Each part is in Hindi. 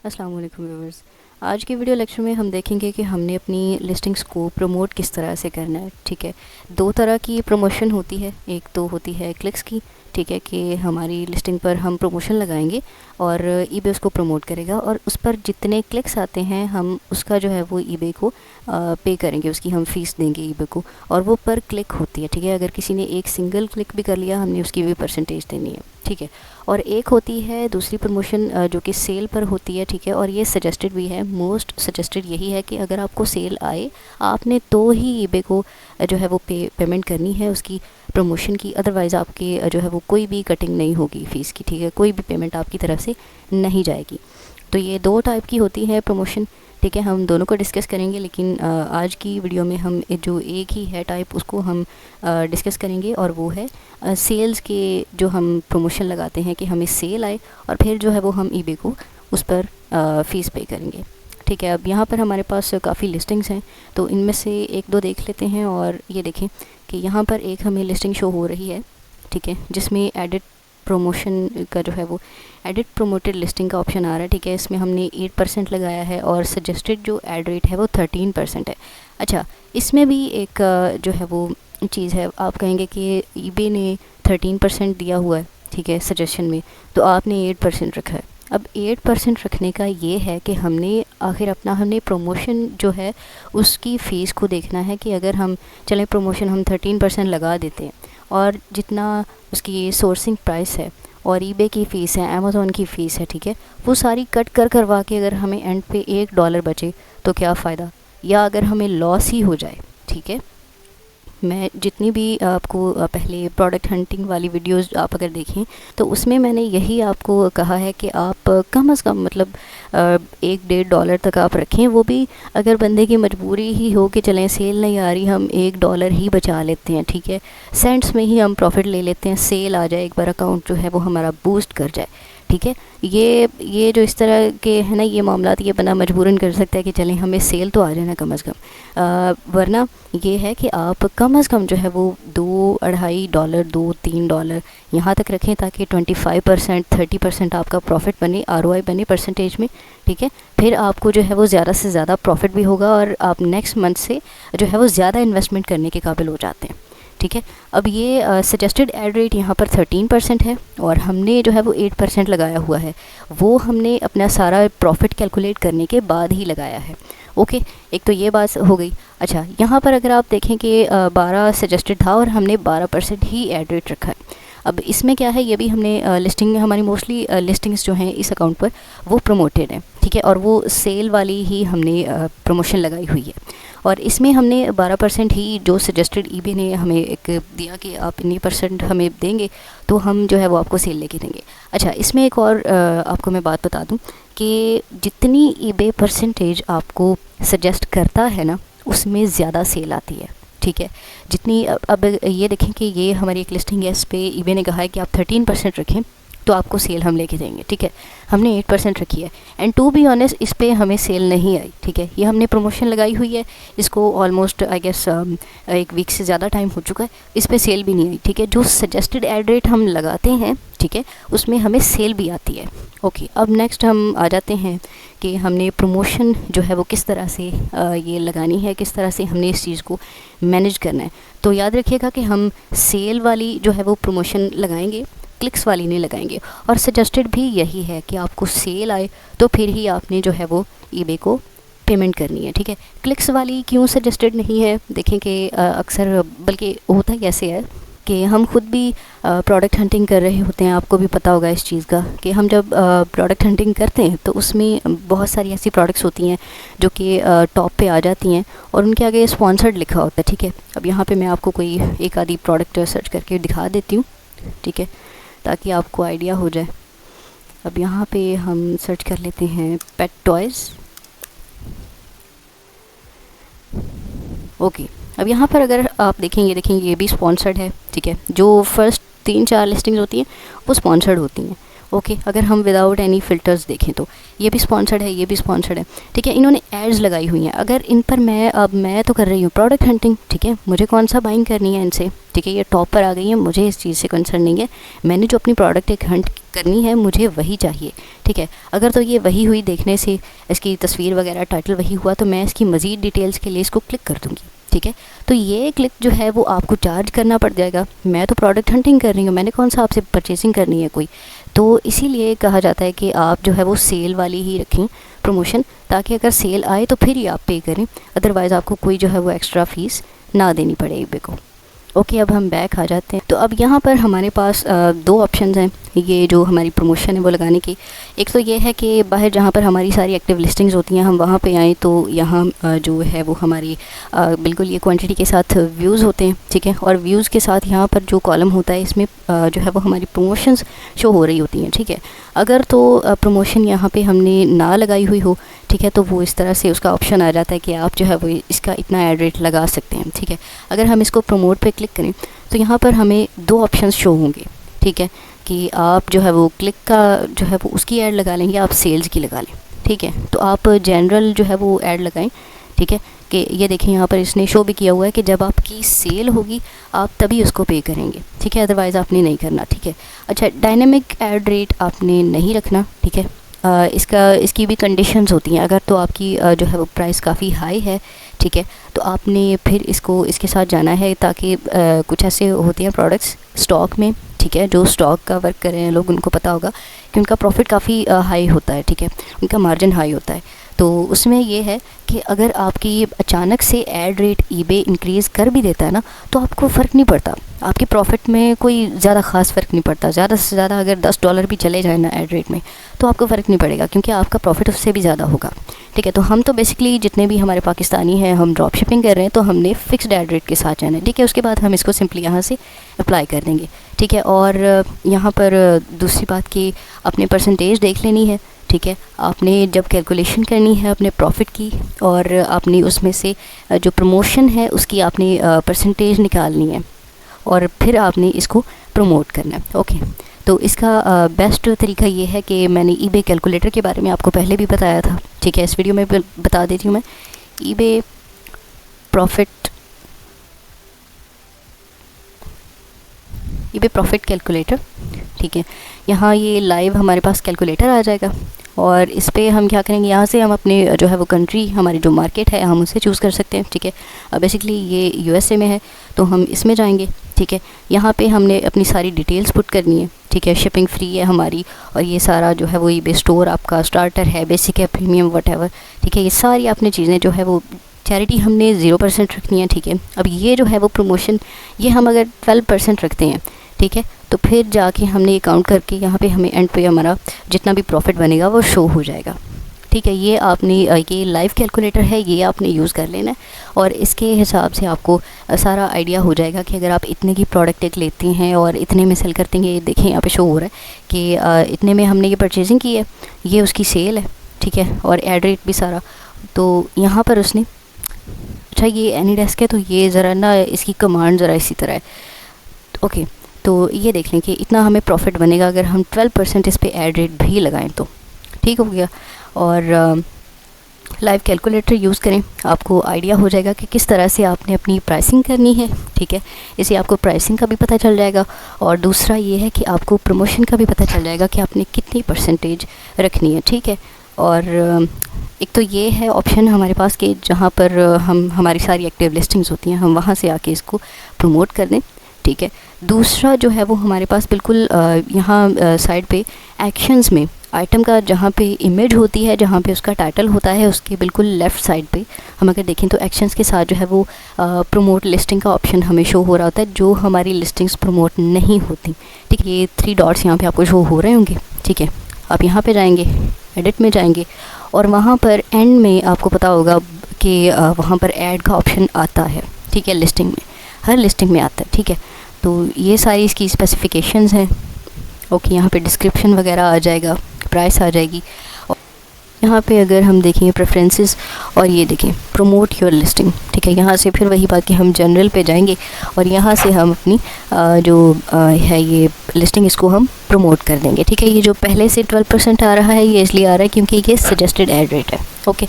अस्सलाम वालेकुम व्यूअर्स। आज के वीडियो लेक्चर में हम देखेंगे कि हमने अपनी लिस्टिंग्स को प्रमोट किस तरह से करना है। ठीक है, दो तरह की प्रमोशन होती है। एक तो होती है क्लिक्स की, ठीक है, कि हमारी लिस्टिंग पर हम प्रमोशन लगाएंगे और ईबे उसको प्रमोट करेगा और उस पर जितने क्लिक्स आते हैं हम उसका जो है वो ईबे को पे करेंगे, उसकी हम फ़ीस देंगे ईबे को, और वो पर क्लिक होती है। ठीक है, अगर किसी ने एक सिंगल क्लिक भी कर लिया हमने उसकी भी परसेंटेज देनी है। ठीक है, और एक होती है दूसरी प्रमोशन जो कि सेल पर होती है। ठीक है, और ये सजेस्टेड भी है, मोस्ट सजेस्टेड यही है कि अगर आपको सेल आए आपने तो ही ईबे को जो है वो पेमेंट करनी है उसकी प्रमोशन की, अदरवाइज़ आपके जो है वो कोई भी कटिंग नहीं होगी फ़ीस की। ठीक है, कोई भी पेमेंट आपकी तरफ से नहीं जाएगी। तो ये दो टाइप की होती है प्रमोशन। ठीक है, हम दोनों को डिस्कस करेंगे, लेकिन आज की वीडियो में हम जो एक ही है टाइप उसको हम डिस्कस करेंगे, और वो है सेल्स के जो हम प्रमोशन लगाते हैं कि हमें सेल आए और फिर जो है वो हम ईबे को उस पर फ़ीस पे करेंगे। ठीक है, अब यहाँ पर हमारे पास काफ़ी लिस्टिंग्स हैं, तो इनमें से एक दो देख लेते हैं। और ये देखें कि यहाँ पर एक हमें लिस्टिंग शो हो रही है, ठीक है, जिसमें एडिट प्रमोशन का जो है वो एडिट प्रोमोटेड लिस्टिंग का ऑप्शन आ रहा है। ठीक है, इसमें हमने 8% लगाया है और सजेस्टेड जो एड रेट है वो 13% है। अच्छा, इसमें भी एक जो है वो चीज़ है, आप कहेंगे कि ईबे ने 13% दिया हुआ है, ठीक है, सजेशन में, तो आपने 8% रखा है। अब 8% रखने का ये है कि हमने आखिर हमने प्रमोशन जो है उसकी फ़ीस को देखना है कि अगर हम चलें प्रमोशन हम 13% लगा देते हैं और जितना उसकी सोर्सिंग प्राइस है और ईबे की फ़ीस है, अमेज़ॉन की फ़ीस है, ठीक है, वो सारी कट करवा के अगर हमें एंड पे $1 बचे तो क्या फ़ायदा, या अगर हमें लॉस ही हो जाए। ठीक है, मैं जितनी भी आपको पहले प्रोडक्ट हंटिंग वाली वीडियोस आप अगर देखें तो उसमें मैंने यही आपको कहा है कि आप कम से कम मतलब $1-1.5 तक आप रखें, वो भी अगर बंदे की मजबूरी ही हो कि चलें सेल नहीं आ रही हम $1 ही बचा लेते हैं। ठीक है, सेंट्स में ही हम प्रॉफिट ले लेते हैं, सेल आ जाए एक बार अकाउंट जो है वो हमारा बूस्ट कर जाए। ठीक है, ये जो इस तरह के है ना ये मामलात, ये बना मजबूरन कर सकता है कि चलें हमें सेल तो आ जाए ना कम से कम, वरना ये है कि आप कम से कम जो है वो $2-2.5 $2-3 यहाँ तक रखें ताकि 25% 30% आपका प्रॉफिट बने, आरओआई बने परसेंटेज में। ठीक है, फिर आपको जो है वो ज़्यादा से ज़्यादा प्रॉफिट भी होगा और आप नेक्स्ट मंथ से जो है वो ज़्यादा इन्वेस्टमेंट करने के काबिल हो जाते हैं। ठीक है, अब ये सजेस्टेड एड रेट यहाँ पर 13% है और हमने जो है वो 8% लगाया हुआ है, वो हमने अपना सारा प्रॉफिट कैलकुलेट करने के बाद ही लगाया है। ओके, एक तो ये बात हो गई। अच्छा, यहाँ पर अगर आप देखें कि 12 सजेस्टेड था और हमने 12% ही एड रेट रखा है। अब इसमें क्या है, ये भी हमने लिस्टिंग में हमारी मोस्टली लिस्टिंग्स जो हैं इस अकाउंट पर वो प्रमोटेड हैं। ठीक है, और वो सेल वाली ही हमने प्रमोशन लगाई हुई है और इसमें हमने 12% ही जो सजेस्टेड ईबे ने हमें एक दिया कि आप इतनी % हमें देंगे तो हम जो है वो आपको सेल लेके देंगे। अच्छा, इसमें एक और आपको मैं बात बता दूं कि जितनी ईबे परसेंटेज आपको सजेस्ट करता है ना उसमें ज़्यादा सेल आती है। ठीक है, जितनी अब ये देखें कि ये हमारी एक लिस्टिंग है, इस पे ईबे ने कहा है कि आप 13% रखें तो आपको सेल हम लेके देंगे। ठीक है, हमने 8% रखी है एंड टू बी ऑनेस्ट इस पे हमें सेल नहीं आई। ठीक है, ये हमने प्रमोशन लगाई हुई है, इसको ऑलमोस्ट आई गेस 1 वीक से ज़्यादा टाइम हो चुका है, इस पे सेल भी नहीं आई। ठीक है, जो सजेस्टेड एड रेट हम लगाते हैं, ठीक है, उसमें हमें सेल भी आती है। ओके, अब नेक्स्ट हम आ जाते हैं कि हमने प्रमोशन जो है वो किस तरह से ये लगानी है, किस तरह से हमने इस चीज़ को मैनेज करना है। तो याद रखिएगा कि हम सेल वाली जो है वो प्रमोशन लगाएंगे, क्लिक्स वाली नहीं लगाएंगे, और सजेस्टेड भी यही है कि आपको सेल आए तो फिर ही आपने जो है वो ईबे को पेमेंट करनी है। ठीक है, क्लिक्स वाली क्यों सजेस्टेड नहीं है, देखें कि अक्सर बल्कि होता ही ऐसे है कि हम खुद भी प्रोडक्ट हंटिंग कर रहे होते हैं, आपको भी पता होगा इस चीज़ का कि हम जब प्रोडक्ट हंटिंग करते हैं तो उसमें बहुत सारी ऐसी प्रोडक्ट्स होती हैं जो कि टॉप पे आ जाती हैं और उनके आगे स्पॉन्सर्ड लिखा होता है। ठीक है, अब यहाँ पे मैं आपको कोई एक आधी प्रोडक्ट सर्च करके दिखा देती हूँ, ठीक है, ताकि आपको आइडिया हो जाए। अब यहाँ पे हम सर्च कर लेते हैं पेट टॉयज़। ओके, अब यहाँ पर अगर आप देखेंगे ये भी स्पॉन्सर्ड है। ठीक है, जो फर्स्ट 3-4 लिस्टिंग्स होती हैं वो स्पॉन्सर्ड होती हैं ओके अगर हम विदाउट एनी फ़िल्टर्स देखें तो ये भी स्पॉन्सर्ड है, ये भी स्पॉन्सर्ड है, ठीक है। इन्होंने एड्स लगाई हुई हैं। अगर इन पर मैं तो कर रही हूँ प्रोडक्ट हंटिंग, ठीक है, मुझे कौन सा बाइंग करनी है इनसे, ठीक है, ये टॉप पर आ गई है, मुझे इस चीज़ से कंसर्न नहीं है। मैंने जो अपनी प्रोडक्ट एक हंट करनी है मुझे वही चाहिए, ठीक है। अगर तो ये वही हुई, देखने से इसकी तस्वीर वगैरह टाइटल वही हुआ, तो मैं इसकी मज़ीद डिटेल्स के लिए इसको क्लिक कर दूँगी, ठीक है। तो ये क्लिक जो है वो आपको चार्ज करना पड़ जाएगा। मैं तो प्रोडक्ट हंटिंग कर रही हूँ, मैंने कौन सा आपसे परचेसिंग करनी है कोई। तो इसीलिए कहा जाता है कि आप जो है वो सेल वाली ही रखें प्रमोशन, ताकि अगर सेल आए तो फिर ही आप पे करें, अदरवाइज़ आपको कोई जो है वो एक्स्ट्रा फ़ीस ना देनी पड़े eBay को। ओके अब हम बैक आ जाते हैं। तो अब यहाँ पर हमारे पास दो ऑप्शंस हैं ये जो हमारी प्रमोशन है वो लगाने की। एक तो ये है कि बाहर जहाँ पर हमारी सारी एक्टिव लिस्टिंग्स होती हैं हम वहाँ पे आएँ, तो यहाँ जो है वो हमारी बिल्कुल ये क्वांटिटी के साथ व्यूज़ होते हैं, ठीक है। और व्यूज़ के साथ यहाँ पर जो कॉलम होता है इसमें जो है वो हमारी प्रमोशंस शो हो रही होती हैं, ठीक है। अगर तो प्रमोशन यहाँ पे हमने ना लगाई हुई हो, ठीक है, तो वो इस तरह से उसका ऑप्शन आ जाता है कि आप जो है वो इसका इतना ऐड रेट लगा सकते हैं, ठीक है। अगर हम इसको प्रमोट पे क्लिक करें तो यहाँ पर हमें दो ऑप्शंस शो होंगे, ठीक है, कि आप जो है वो क्लिक का जो है वो उसकी ऐड लगा लें या आप सेल्स की लगा लें, ठीक है। तो आप जनरल जो है वो ऐड लगाएं, ठीक है, कि ये देखें यहाँ पर इसने शो भी किया हुआ है कि जब आपकी सेल होगी आप तभी उसको पे करेंगे, ठीक है, अदरवाइज़ आपने नहीं करना, ठीक है। अच्छा डायनेमिक ऐड रेट आपने नहीं रखना, ठीक है। इसकी भी कंडीशंस होती हैं। अगर तो आपकी जो है वो प्राइस काफ़ी हाई है, ठीक है, तो आपने फिर इसको इसके साथ जाना है, ताकि कुछ ऐसे होते हैं प्रोडक्ट्स स्टॉक में, ठीक है, जो स्टॉक का वर्क कर रहे हैं लोग उनको पता होगा कि उनका प्रॉफिट काफ़ी हाई होता है, ठीक है, उनका मार्जिन हाई होता है। तो उसमें ये है कि अगर आपकी अचानक से ऐड रेट eBay इंक्रीज़ कर भी देता है ना, तो आपको फ़र्क नहीं पड़ता, आपके प्रॉफिट में कोई ज़्यादा ख़ास फ़र्क नहीं पड़ता। ज़्यादा से ज़्यादा अगर $10 भी चले जाए ना ऐड रेट में तो आपको फ़र्क नहीं पड़ेगा, क्योंकि आपका प्रॉफिट उससे भी ज़्यादा होगा, ठीक है। तो हम तो बेसिकली जितने भी हमारे पाकिस्तानी हैं हम ड्रॉप शिपिंग कर रहे हैं, तो हमने फ़िक्स्ड ऐड रेट के साथ जाना है, ठीक है। उसके बाद हम इसको सिंपली यहाँ से अप्लाई कर देंगे, ठीक है। और यहाँ पर दूसरी बात कि अपने परसेंटेज देख लेनी है, ठीक है। आपने जब कैलकुलेशन करनी है अपने प्रॉफिट की, और आपने उसमें से जो प्रमोशन है उसकी आपने परसेंटेज निकालनी है, और फिर आपने इसको प्रमोट करना है, ओके। तो इसका बेस्ट तरीका ये है कि मैंने eBay कैलकुलेटर के बारे में आपको पहले भी बताया था, ठीक है, इस वीडियो में बता देती हूँ मैं। eBay प्रॉफिट कैलकुलेटर, ठीक है। यहाँ ये लाइव हमारे पास कैलकुलेटर आ जाएगा, और इस पर हम क्या करेंगे, यहाँ से हम अपने जो है वो कंट्री, हमारी जो मार्केट है हम उसे चूज़ कर सकते हैं, ठीक है। बेसिकली ये USA में है तो हम इसमें जाएंगे, ठीक है। यहाँ पे हमने अपनी सारी डिटेल्स पुट करनी है, ठीक है। शिपिंग फ्री है हमारी, और ये सारा जो है वो eBay स्टोर आपका स्टार्टर है, बेसिक है, प्रीमियम, वटेवर, ठीक है। ये सारी आपने चीज़ें जो है वो चैरिटी हमने 0% रखनी है, ठीक है। अब ये जो है वो प्रमोशन ये हम अगर 12% रखते हैं, ठीक है, तो फिर जाके हमने ये काउंट करके यहाँ पे हमें एंड पे हमारा जितना भी प्रॉफिट बनेगा वो शो हो जाएगा, ठीक है। ये आपने ये लाइव कैलकुलेटर है, ये आपने यूज़ कर लेना है, और इसके हिसाब से आपको सारा आइडिया हो जाएगा कि अगर आप इतने की प्रोडक्ट एक लेते हैं और इतने में सेल करते हैं, ये देखें यहाँ पे शो हो रहा है कि इतने में हमने ये परचेजिंग की है, ये उसकी सेल है, ठीक है, और एड रेट भी सारा। तो यहाँ पर उसने, अच्छा ये एनीडेस्क है तो ये ज़रा ना इसकी कमांड ज़रा इसी तरह है, ओके। तो ये देख लें कि इतना हमें प्रॉफिट बनेगा अगर हम 12% इस पे ऐड रेट भी लगाएं तो ठीक हो गया। और लाइव कैलकुलेटर यूज़ करें, आपको आइडिया हो जाएगा कि किस तरह से आपने अपनी प्राइसिंग करनी है, ठीक है। इसे आपको प्राइसिंग का भी पता चल जाएगा, और दूसरा ये है कि आपको प्रमोशन का भी पता चल जाएगा कि आपने कितनी परसेंटेज रखनी है, ठीक है। और एक तो ये है ऑप्शन हमारे पास कि जहाँ पर हम हमारी सारी एक्टिव लिस्टिंग्स होती हैं हम वहाँ से आके इसको प्रमोट कर दें, ठीक है। दूसरा जो है वो हमारे पास बिल्कुल यहाँ साइड पे एक्शंस में आइटम का जहाँ पे इमेज होती है, जहाँ पे उसका टाइटल होता है, उसके बिल्कुल लेफ़्ट साइड पे हम अगर देखें तो एक्शंस के साथ जो है वो प्रमोट लिस्टिंग का ऑप्शन हमें शो हो रहा होता है, जो हमारी लिस्टिंग्स प्रमोट नहीं होती, ठीक है। ये 3 डॉट्स यहाँ पे आपको शो हो रहे होंगे, ठीक है। आप यहाँ पे जाएंगे, एडिट में जाएंगे, और वहाँ पर एंड में आपको पता होगा कि वहाँ पर ऐड का ऑप्शन आता है, ठीक है। लिस्टिंग में, हर लिस्टिंग में आता है, ठीक है। तो ये सारी इसकी स्पेसिफिकेशंस हैं, ओके। यहाँ पे डिस्क्रिप्शन वगैरह आ जाएगा, प्राइस आ जाएगी, और यहाँ पे अगर हम देखें प्रेफरेंसेस और ये देखें प्रमोट योर लिस्टिंग, ठीक है, यहाँ से फिर वही बात कि हम जनरल पे जाएंगे और यहाँ से हम अपनी है ये लिस्टिंग इसको हम प्रमोट कर देंगे, ठीक है। ये जो पहले से 12% आ रहा है ये इसलिए आ रहा है क्योंकि ये सजेस्टेड ऐड रेट है। ओके,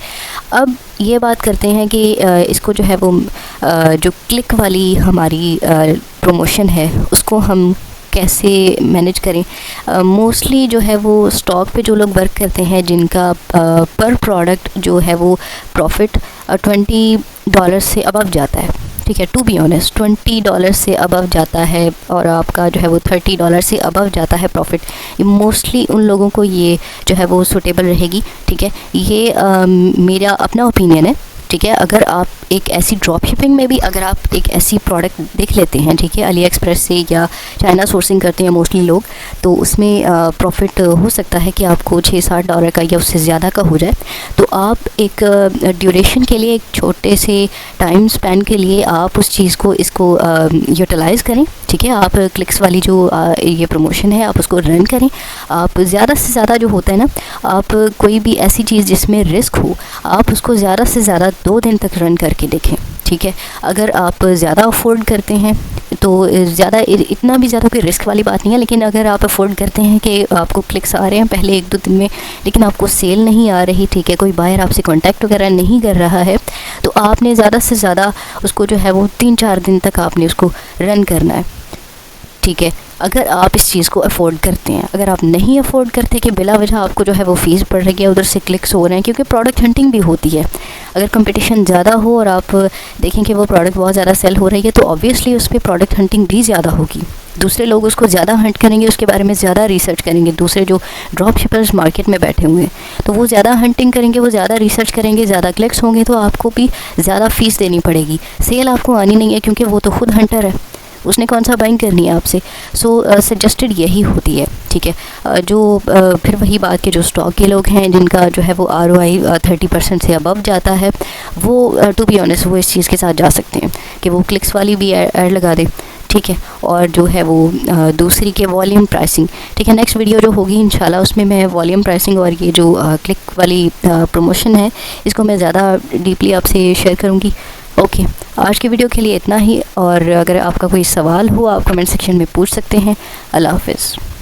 अब ये बात करते हैं कि इसको जो है वो जो क्लिक वाली हमारी प्रमोशन है उसको हम कैसे मैनेज करें। मोस्टली जो है वो स्टॉक पे जो लोग वर्क करते हैं जिनका पर प्रोडक्ट जो है वो प्रॉफिट $20 से अबव जाता है, ठीक है, टू बी ऑनेस्ट $20 से अबव जाता है और आपका जो है वो $30 से अबव जाता है प्रॉफिट, मोस्टली उन लोगों को ये जो है वो सूटेबल रहेगी, ठीक है। ये मेरा अपना ओपिनियन है, ठीक है। अगर आप एक ऐसी ड्रॉप शिपिंग में भी अगर आप एक ऐसी प्रोडक्ट देख लेते हैं, ठीक है, अली एक्सप्रेस से या चाइना सोर्सिंग करते हैं मोस्टली लोग, तो उसमें प्रॉफिट हो सकता है कि आपको $6-7 का या उससे ज़्यादा का हो जाए। तो आप एक ड्यूरेशन के लिए, एक छोटे से टाइम स्पैन के लिए आप उस चीज़ को इसको यूटिलाइज़ करें, ठीक है। आप क्लिक्स वाली जो ये प्रमोशन है आप उसको रन करें। आप ज़्यादा से ज़्यादा जो होता है ना, आप कोई भी ऐसी चीज़ जिसमें रिस्क हो आप उसको ज़्यादा से ज़्यादा 2 दिन तक रन करके देखें, ठीक है। अगर आप ज़्यादा अफोर्ड करते हैं तो ज़्यादा इतना भी ज़्यादा कोई रिस्क वाली बात नहीं है, लेकिन अगर आप अफोर्ड करते हैं कि आपको क्लिक्स आ रहे हैं पहले 1-2 दिन में लेकिन आपको सेल नहीं आ रही, ठीक है, कोई बायर आपसे कांटेक्ट वगैरह नहीं कर रहा है, तो आपने ज़्यादा से ज़्यादा उसको जो है वो 3-4 दिन तक आपने उसको रन करना है, ठीक है। अगर आप इस चीज़ को अफोर्ड करते हैं, अगर आप नहीं अफोर्ड करते कि बिला वजह आपको जो है वो फ़ीस पड़ रही है, उधर से क्लिक्स हो रहे हैं, क्योंकि प्रोडक्ट हंटिंग भी होती है। अगर कंपटीशन ज़्यादा हो और आप देखें कि वो प्रोडक्ट बहुत ज़्यादा सेल हो रही है तो ऑब्वियसली उस पर प्रोडक्ट हंटिंग भी ज़्यादा होगी, दूसरे लोग उसको ज़्यादा हंट करेंगे, उसके बारे में ज़्यादा रिसर्च करेंगे। दूसरे जो ड्रॉप शिपर्स मार्केट में बैठे हुए हैं तो वो ज़्यादा हंटिंग करेंगे, वो ज़्यादा रिसर्च करेंगे, ज़्यादा क्लिक्स होंगे तो आपको भी ज़्यादा फ़ीस देनी पड़ेगी। सेल आपको आनी नहीं है क्योंकि वो तो खुद हंटर है, उसने कौन सा बाइंग करनी है आपसे। सो सजेस्टेड यही होती है, ठीक है। जो फिर वही बात के जो स्टॉक के लोग हैं जिनका जो है वो ROI 30% से अबव जाता है, वो टू बी ऑनेस्ट वो इस चीज़ के साथ जा सकते हैं कि वो क्लिक्स वाली भी ऐड लगा दे, ठीक है। और जो है वो दूसरी के वॉल्यूम प्राइसिंग, ठीक है, नेक्स्ट वीडियो जो होगी इंशाल्लाह उसमें मैं वॉल्यूम प्राइसिंग और ये जो क्लिक वाली प्रमोशन है इसको मैं ज़्यादा डीपली आपसे शेयर करूँगी। ओके, आज की वीडियो के लिए इतना ही, और अगर आपका कोई सवाल हो आप कमेंट सेक्शन में पूछ सकते हैं। अल्लाह हाफ़िज़।